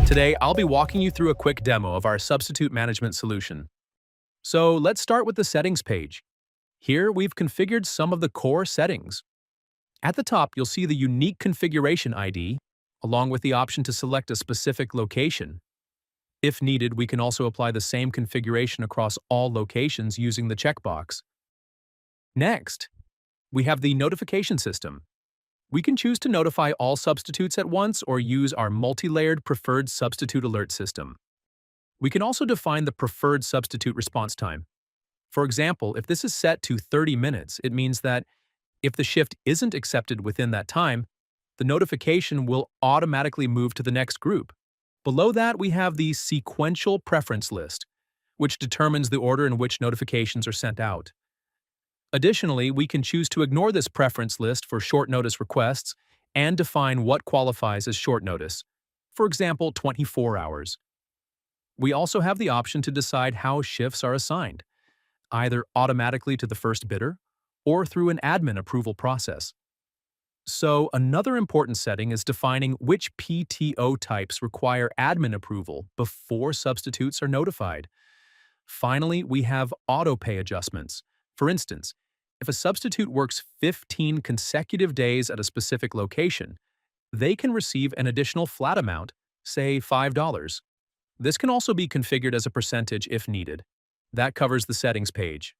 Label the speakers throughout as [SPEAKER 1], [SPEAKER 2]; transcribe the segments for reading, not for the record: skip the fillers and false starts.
[SPEAKER 1] Today, I'll be walking you through a quick demo of our substitute management solution. So let's start with the settings page. Here, we've configured some of the core settings. At the top, you'll see the unique configuration ID, along with the option to select a specific location. If needed, we can also apply the same configuration across all locations using the checkbox. Next, we have the notification system. We can choose to notify all substitutes at once or use our multi-layered preferred substitute alert system. We can also define the preferred substitute response time. For example, if this is set to 30 minutes, it means that if the shift isn't accepted within that time, the notification will automatically move to the next group. Below that, we have the sequential preference list, which determines the order in which notifications are sent out. Additionally, we can choose to ignore this preference list for short notice requests and define what qualifies as short notice, for example, 24 hours. We also have the option to decide how shifts are assigned, either automatically to the first bidder or through an admin approval process. So, another important setting is defining which PTO types require admin approval before substitutes are notified. Finally, we have auto-pay adjustments. For instance, if a substitute works 15 consecutive days at a specific location, they can receive an additional flat amount, say $5. This can also be configured as a percentage if needed. That covers the settings page.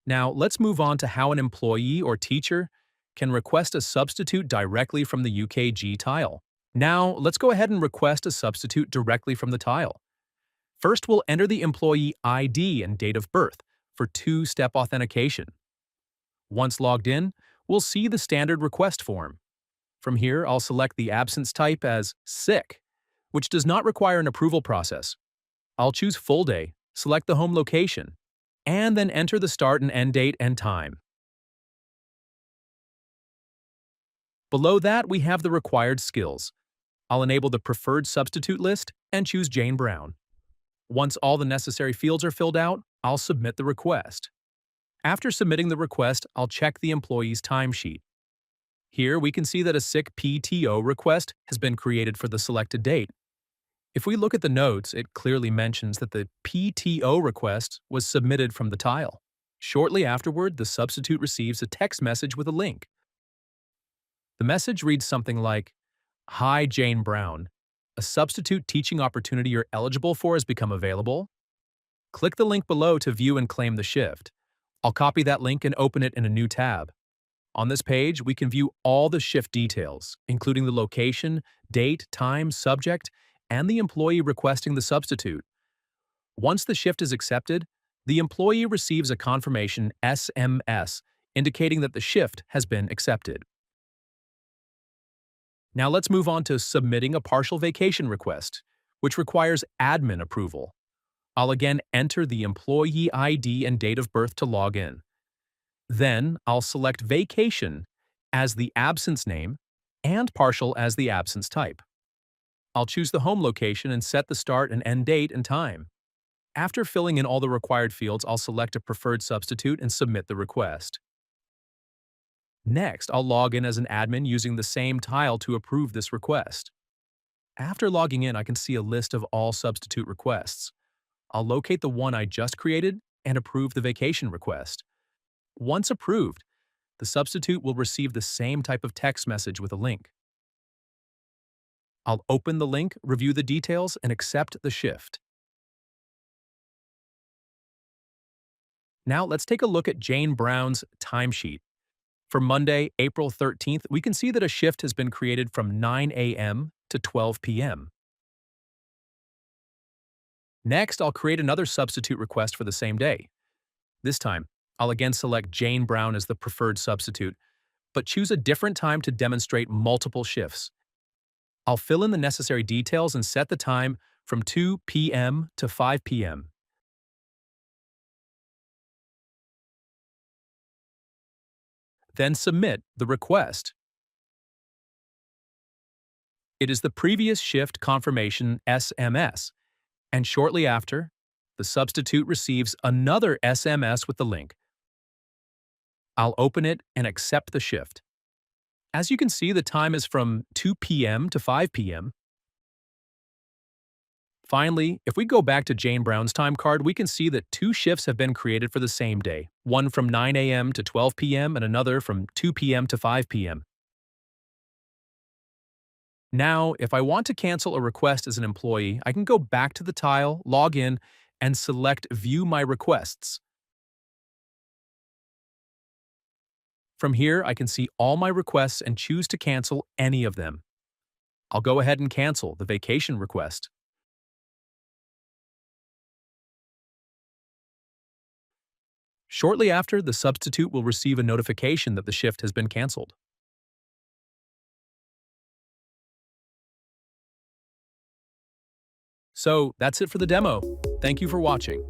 [SPEAKER 1] Now, let's move on to how an employee or teacher can request a substitute directly from the UKG tile. Now, let's go ahead and request a substitute directly from the tile. First, we'll enter the employee ID and date of birth for two-step authentication. Once logged in, we'll see the standard request form. From here, I'll select the absence type as sick, which does not require an approval process. I'll choose full day, select the home location, and then enter the start and end date and time. Below that, we have the required skills. I'll enable the preferred substitute list and choose Jane Brown. Once all the necessary fields are filled out, I'll submit the request. After submitting the request, I'll check the employee's timesheet. Here, we can see that a sick PTO request has been created for the selected date. If we look at the notes, it clearly mentions that the PTO request was submitted from the tile. Shortly afterward, the substitute receives a text message with a link. The message reads something like, "Hi, Jane Brown. A substitute teaching opportunity you're eligible for has become available. Click the link below to view and claim the shift." I'll copy that link and open it in a new tab. On this page, we can view all the shift details, including the location, date, time, subject, and the employee requesting the substitute. Once the shift is accepted, the employee receives a confirmation SMS indicating that the shift has been accepted. Now let's move on to submitting a partial vacation request, which requires admin approval. I'll again enter the employee ID and date of birth to log in. Then I'll select vacation as the absence name and partial as the absence type. I'll choose the home location and set the start and end date and time. After filling in all the required fields, I'll select a preferred substitute and submit the request. Next, I'll log in as an admin using the same tile to approve this request. After logging in, I can see a list of all substitute requests. I'll locate the one I just created and approve the vacation request. Once approved, the substitute will receive the same type of text message with a link. I'll open the link, review the details, and accept the shift. Now let's take a look at Jane Brown's timesheet. For Monday, April 13th, we can see that a shift has been created from 9 a.m. to 12 p.m. Next, I'll create another substitute request for the same day. This time, I'll again select Jane Brown as the preferred substitute, but choose a different time to demonstrate multiple shifts. I'll fill in the necessary details and set the time from 2 p.m. to 5 p.m. Then submit the request. It is the previous shift confirmation SMS, and shortly after, the substitute receives another SMS with the link. I'll open it and accept the shift. As you can see, the time is from 2 p.m. to 5 p.m. Finally, if we go back to Jane Brown's time card, we can see that two shifts have been created for the same day, one from 9 a.m. to 12 p.m. and another from 2 p.m. to 5 p.m. Now, if I want to cancel a request as an employee, I can go back to the tile, log in, and select View My Requests. From here, I can see all my requests and choose to cancel any of them. I'll go ahead and cancel the vacation request. Shortly after, the substitute will receive a notification that the shift has been canceled. So that's it for the demo. Thank you for watching.